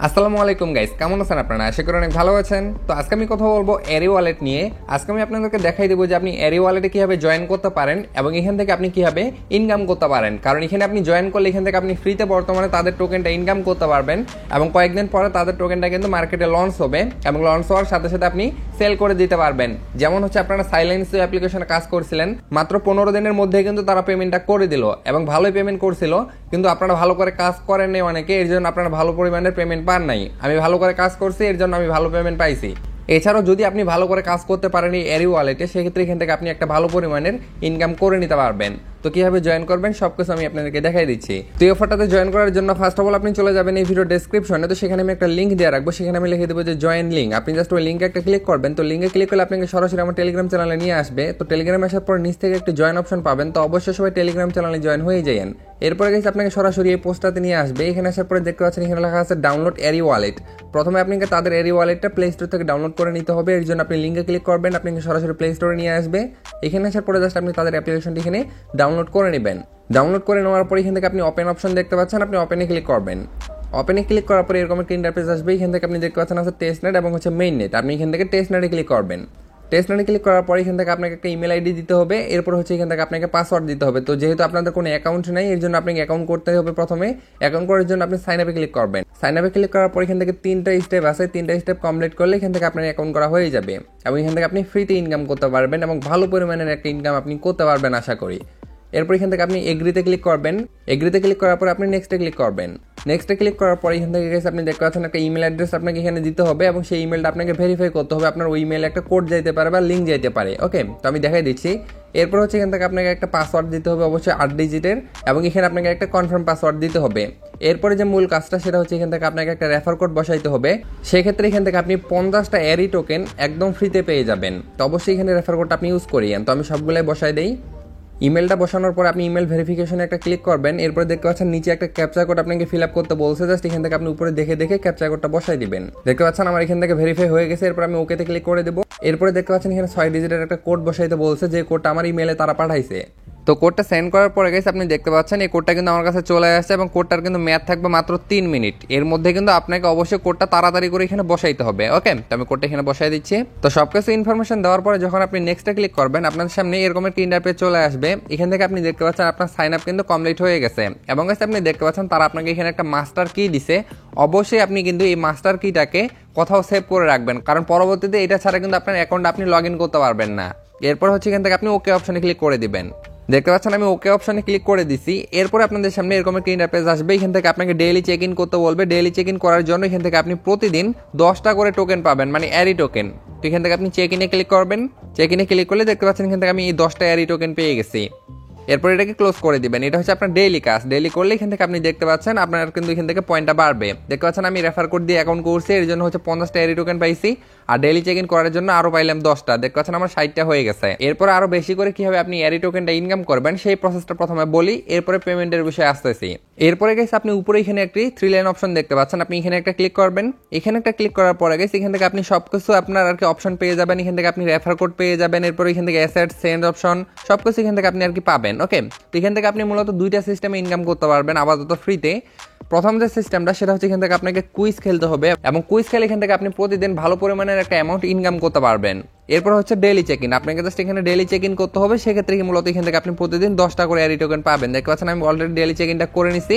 আসসালামু আলাইকুম গাইস, কেমন আছেন আপনারা? আশা করি অনেক ভালো আছেন। তো আজকে আমি কথা বলবো এরি ওয়ালেট নিয়ে। আজকে আমি আপনাদেরকে দেখাই দেবো যে আপনি এরি ওয়ালেটে কিভাবে জয়েন করতে পারেন এবং এখান থেকে আপনি কিভাবে ইনকাম করতে পারেন। কারণ এখানে আপনি জয়েন করলে এখান থেকে আপনি ফ্রিতে বর্তমানে তাদের টোকেনটা ইনকাম করতে পারবেন এবং কয়েকদিন পরে তাদের টোকেনটা কিন্তু মার্কেটে লঞ্চ হবে এবং লঞ্চ হওয়ার সাথে সাথে আপনি সেল করে দিতে পারবেন। যেমন হচ্ছে আপনারা সাইলেন্স অ্যাপ্লিকেশনে কাজ করছিলেন, মাত্র 15 দিনের মধ্যে কিন্তু তারা পেমেন্টটা করে দিল এবং ভালোই পেমেন্ট করছিল, কিন্তু আপনারা ভালো করে কাজ করেননি অনেকে, এর জন্য আপনারা ভালো পরিমাণের পেমেন্ট পান নাই। আমি ভালো করে কাজ করছি, এর জন্য আমি ভালো পেমেন্ট পাইছি। এছাড়াও যদি আপনি ভালো করে কাজ করতে পারেন এই এরি ওয়ালেটে, সেক্ষেত্রে এখান থেকে আপনি একটা ভালো পরিমাণের ইনকাম করে নিতে পারবেন। তো কিভাবে জয়েন করবেন সবকিছু আমি আপনাদেরকে দেখাই দিচ্ছি। তো এই অফারটাতে জয়েন করার জন্য ফার্স্ট অফ অল আপনি চলে যাবেন এই ভিডিও ডেসক্রিপশনে। তো সেখানে আমি একটা লিঙ্ক দিয়ে রাখবো, সেখানে আমি লিখে দেবো যে জয়েন লিঙ্ক। আপনি জাস্ট ওই লিঙ্কে একটা ক্লিক করবেন। তো লিঙ্কে ক্লিক করলে আপনাকে সরাসরি আমার টেলিগ্রাম চ্যানেলে নিয়ে আসবে। তো টেলিগ্রামে আসার পর নিচ থেকে একটা জয়েন অপশন পাবেন। তো অবশ্যই সবাই টেলিগ্রাম চ্যানেলে জয়েন হয়ে যান। এরপরে গেছে আপনাকে সরাসরি এই পোস্টটাতে নিয়ে আসবে। এখানে আসার পরে দেখতে পাচ্ছেন এখানে লেখা আছে ডাউনলোড এরি ওয়ালেট। প্রথমে আপনাকে তাদের এরি ওয়ালেটটা প্লে স্টোর থেকে ডাউনলোড করে নিতে হবে। এর জন্য আপনি লিঙ্কে ক্লিক করবেন, আপনাকে সরাসরি প্লে স্টোরে নিয়ে আসবে। এখানে আসার পরে জাস্ট আপনি তাদের অ্যাপ্লিকেশনটি এখানে ডাউনলোড করে নেবেন। ডাউনলোড করে নেওয়ার পরে এখান থেকে আপনি ওপেন অপশন দেখতে পাচ্ছেন, আপনি ওপেনে ক্লিক করবেন। ওপেনে ক্লিক করার পরে এরকম একটা ইন্টারফেস আসবে। এখান থেকে আপনি দেখতে পাচ্ছেন আছে টেস্ট নেট এবং হচ্ছে মেইন নেট। আপনি এখান থেকে টেস্ট নেটে ক্লিক করবেন। টেস্ট নেটে ক্লিক করার পরে এখান থেকে আপনাকে একটা ইমেল আইডি দিতে হবে। এরপর হচ্ছে এখান থেকে আপনাকে পাসওয়ার্ড দিতে হবে। তো যেহেতু আপনাদের কোনো অ্যাকাউন্ট নেই, এর জন্য আপনাকে অ্যাকাউন্ট করতে হবে। প্রথমে অ্যাকাউন্ট করার জন্য আপনি সাইন আপে ক্লিক করবেন। সাইন আপে ক্লিক করার পর এখান থেকে 3টা স্টেপ আছে, 3টা স্টেপ কমপ্লিট করলে এখান থেকে আপনার অ্যাকাউন্ট করা হয়ে যাবে এবং এখান থেকে আপনি ফ্রিতে ইনকাম করতে পারবেন এবং ভালো পরিমাণের একটা ইনকাম আপনি করতে পারবেন আশা করি। এরপর এখান থেকে আপনি এগ্রিতে ক্লিক করবেন। এগ্রিতে ক্লিক করার পর আপনি নেক্সটে ক্লিক করবেন। নেক্সটে ক্লিক করার পর এখান থেকে গেছে আপনি দেখতে পাচ্ছেন একটা ইমেল অ্যাড্রেস আপনাকে এখানে দিতে হবে এবং সেই ইমেলটা আপনাকে ভেরিফাই করতে হবে। আপনার ওই ইমেলে একটা কোড যাইতে পারে বা লিঙ্ক যাইতে পারে। ওকে, তো আমি দেখাই দিচ্ছি। এরপর হচ্ছে এখান থেকে আপনাকে একটা পাসওয়ার্ড দিতে হবে, অবশ্যই 8 ডিজিটের, এবং এখানে আপনাকে একটা কনফার্ম পাসওয়ার্ড দিতে হবে। এরপরে যে মূল কাজটা সেটা হচ্ছে এখান থেকে আপনাকে একটা রেফার কোড বসাইতে হবে। সেক্ষেত্রে এখান থেকে আপনি 50টা এরি টোকেন একদম ফ্রিতে পেয়ে যাবেন। তো অবশ্যই এখানে রেফার কোডটা আপনি ইউজ করিয়েন। তো আমি সবগুলাই বসাই দেই। ইমেলটা বসানোর পর আপনি ইমেল ভেরিফিকেশনে একটা ক্লিক করবেন। এরপরে দেখতে পাচ্ছেন নিচে একটা ক্যাপচা কোড আপনাকে ফিল আপ করতে বলছে। জাস্ট এখান থেকে আপনি উপরে দেখে দেখে ক্যাপচা কোডটা বসাই দিবেন। দেখতে পাচ্ছেন আমার এখান থেকে ভেরিফাই হয়ে গেছে। এরপর আমি ওকেতে ক্লিক করে দেবো। এরপরে দেখতে পাচ্ছেন এখানে 6 ডিজিটের একটা কোড বসাইতে বলছে, যে কোডটা আমার ইমেলে তারা পাঠাইছে। তো কোডটা সেন্ড করার পরে গেছে আপনি দেখতে পাচ্ছেন এই কোডটা কিন্তু আমার কাছে চলে আসছে এবং কোডটার কিন্তু মেয়াদ থাকবে মাত্র 3 মিনিট। এর মধ্যে কিন্তু আপনাকে অবশ্যই কোডটা তাড়াতাড়ি করে এখানে বসাইতে হবে। ওকে, তো আমি কোডটা এখানে বসাই দিচ্ছি। তো সবকিছু ইনফরমেশন দেওয়ার পরে যখন আপনি নেক্সটে ক্লিক করবেন, আপনার সামনে এরকম একটা ইন্টারফেস চলে আসবে। এখান থেকে আপনি দেখতে পাচ্ছেন আপনার সাইন আপ কিন্তু কমপ্লিট হয়ে গেছে এবং আপনি দেখতে পাচ্ছেন তারা আপনাকে এখানে একটা মাস্টার কি দিছে। অবশ্যই আপনি কিন্তু এই মাস্টার কিটাকে কোথাও সেভ করে রাখবেন, কারণ পরবর্তীতে এটা ছাড়া কিন্তু আপনার অ্যাকাউন্টে আপনি লগ ইন করতে পারবেন না। এরপর হচ্ছে এখান থেকে আপনি ওকে অপশনে ক্লিক করে দিবেন। দেখতে পাচ্ছেন আমি ওকে অপশনে ক্লিক করে দিছি। এরপর আপনাদের সামনে এরকম একটা ইন্টারফেস আসবে। এখান থেকে আপনাকে ডেইলি চেক ইন করতে বলবে। ডেইলি চেক ইন করার জন্য এখান থেকে আপনি প্রতিদিন 10টা করে টোকেন পাবেন, মানে এরি টোকেন। তো এখান থেকে আপনি চেক ইনে ক্লিক করবেন। চেক ইনে ক্লিক করলে দেখতে পাচ্ছেন এখান থেকে আমি এই 10টা এরি টোকেন পেয়ে গেছি। এরপর এটাকে ক্লোজ করে দিবেন। এটা হচ্ছে আপনার ডেইলি কাজ। ডেইলি করলে এখান থেকে আপনি দেখতে পাচ্ছেন আপনার কিন্তু এখান থেকে পয়েন্টটা বাড়বে। দেখতে পাচ্ছেন আমি রেফার কোড দিয়ে অ্যাকাউন্ট করছি, এর জন্য হচ্ছে 50টা এরি টোকেন পাইছি, আর ডেইলি চেক ইন করার জন্য আরো পাইলাম 10টা। দেখতে পাচ্ছেন আমার 60টা হয়ে গেছে। এরপর আরো বেশি করে কিভাবে আপনি এরি টোকেনটা ইনকাম করবেন সেই প্রসেসটা প্রথমে বলি, এরপরে পেমেন্টের বিষয়ে আসতেছি। এরপরে গেছে আপনি উপরে এখানে একটি 3 লাইন অপশন দেখতে পাচ্ছেন, আপনি এখানে একটা ক্লিক করবেন। এখানে একটা ক্লিক করার পরে গেছে এখান থেকে আপনি সবকিছু আপনার আর কি অপশন পেয়ে যাবেন। এখান থেকে আপনি রেফার কোড পেয়ে যাবেন। এরপর এখান থেকে অ্যাসেট সেন্ড অপশন সবকিছু এখান থেকে আপনি আর কি পাবেন। ওকে, তো এখান থেকে আপনি মূলত 2টা সিস্টেমে ইনকাম করতে পারবেন আপাতত ফ্রিতে। প্রথম যে সিস্টেমটা সেটা হচ্ছে এখান থেকে আপনাকে কুইজ খেলতে হবে এবং কুইজ খেলে এখান থেকে আপনি প্রতিদিন ভালো পরিমাণের একটা অ্যামাউন্ট ইনকাম করতে পারবেন। এরপর হচ্ছে ডেইলি চেক ইন, আপনাকে জাস্ট এখানে ডেইলি চেক ইন করতে হবে। সেক্ষেত্রে কি মূলত এখান থেকে আপনি প্রতিদিন 10টা করে এরি টোকেন পাবেন। দেখতে পাচ্ছেন আমি অলরেডি ডেইলি চেক ইনটা করে নিছি।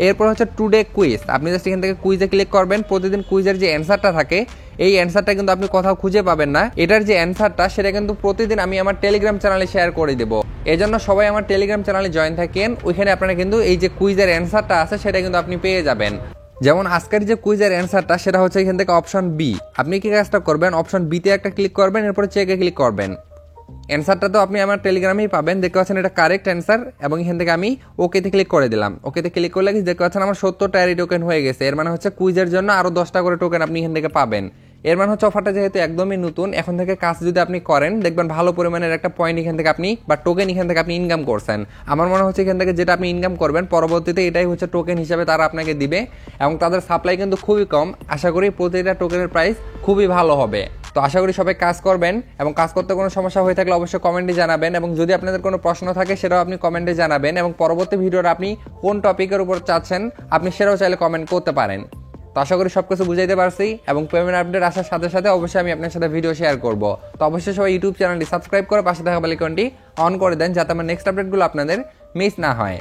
এরপর হচ্ছে টুডে কুইজ, আপনি জাস্ট এখান থেকে কুইজে ক্লিক করবেন। প্রতিদিন কুইজের যে অ্যান্সারটা থাকে এই অ্যান্সারটা কিন্তু আপনি কোথাও খুঁজে পাবেন না। এটার যে অ্যান্সারটা সেটা কিন্তু প্রতিদিন আমি আমার টেলিগ্রাম চ্যানেলে শেয়ার করে দেবো। এই জন্য সবাই আমার টেলিগ্রাম চ্যানেলে জয়েন থাকেন। ওইখানে আপনারা কিন্তু এই যে কুইজের অ্যান্সারটা আছে সেটা কিন্তু আপনি পেয়ে যাবেন। যেমন আজকের যে কুইজের অ্যান্সারটা সেটা হচ্ছে এখান থেকে অপশন বি। আপনি কি কাজটা করবেন, অপশন বিতে একটা ক্লিক করবেন, এরপরে চেকে ক্লিক করবেন। অ্যান্সারটা তো আপনি আমার টেলিগ্রামেই পাবেন। দেখতে পাচ্ছেন এটা কারেক্ট অ্যান্সার এবং এখান থেকে আমি ওকেতে ক্লিক করে দিলাম। ওকেতে ক্লিক করলে দেখতে পাচ্ছেন আমার 70টা এরি টোকেন হয়ে গেছে। এর মানে হচ্ছে কুইজের জন্য আরো 10টা করে টোকেন আপনি এখান থেকে পাবেন। এর মানে হচ্ছে অফারটা যেহেতু একদমই নতুন, এখন থেকে কাজ যদি আপনি করেন দেখবেন ভালো পরিমাণের একটা পয়েন্ট এখান থেকে আপনি বা টোকেন এখান থেকে আপনি ইনকাম করছেন। আমার মনে হচ্ছে এখান থেকে যেটা আপনি ইনকাম করবেন পরবর্তীতে এটাই হচ্ছে টোকেন হিসাবে তারা আপনাকে দিবে এবং তাদের সাপ্লাই কিন্তু খুবই কম। আশা করি প্রতিটা টোকেনের প্রাইস খুবই ভালো হবে। তো আশা করি সবাই কাজ করবেন এবং কাজ করতে কোনো সমস্যা হয়ে থাকলে অবশ্যই কমেন্টে জানাবেন এবং যদি আপনাদের কোনো প্রশ্ন থাকে সেটাও আপনি কমেন্টে জানাবেন এবং পরবর্তী ভিডিওর আপনি কোন টপিকের উপর চাচ্ছেন আপনি সেটাও চাইলে কমেন্ট করতে পারেন। তো আশা করি সবকিছু বুঝাইতে পারছি এবং পেমেন্ট আপডেট আসার সাথে সাথে অবশ্যই আমি আপনার সাথে ভিডিও শেয়ার করব। তো অবশ্যই সবাই ইউটিউব চ্যানেলটি সাবস্ক্রাইব করে পাশে থাকা বেল আইকনটি অন করে দেন যাতে আমার নেক্সট আপডেটগুলো আপনাদের মিস না হয়।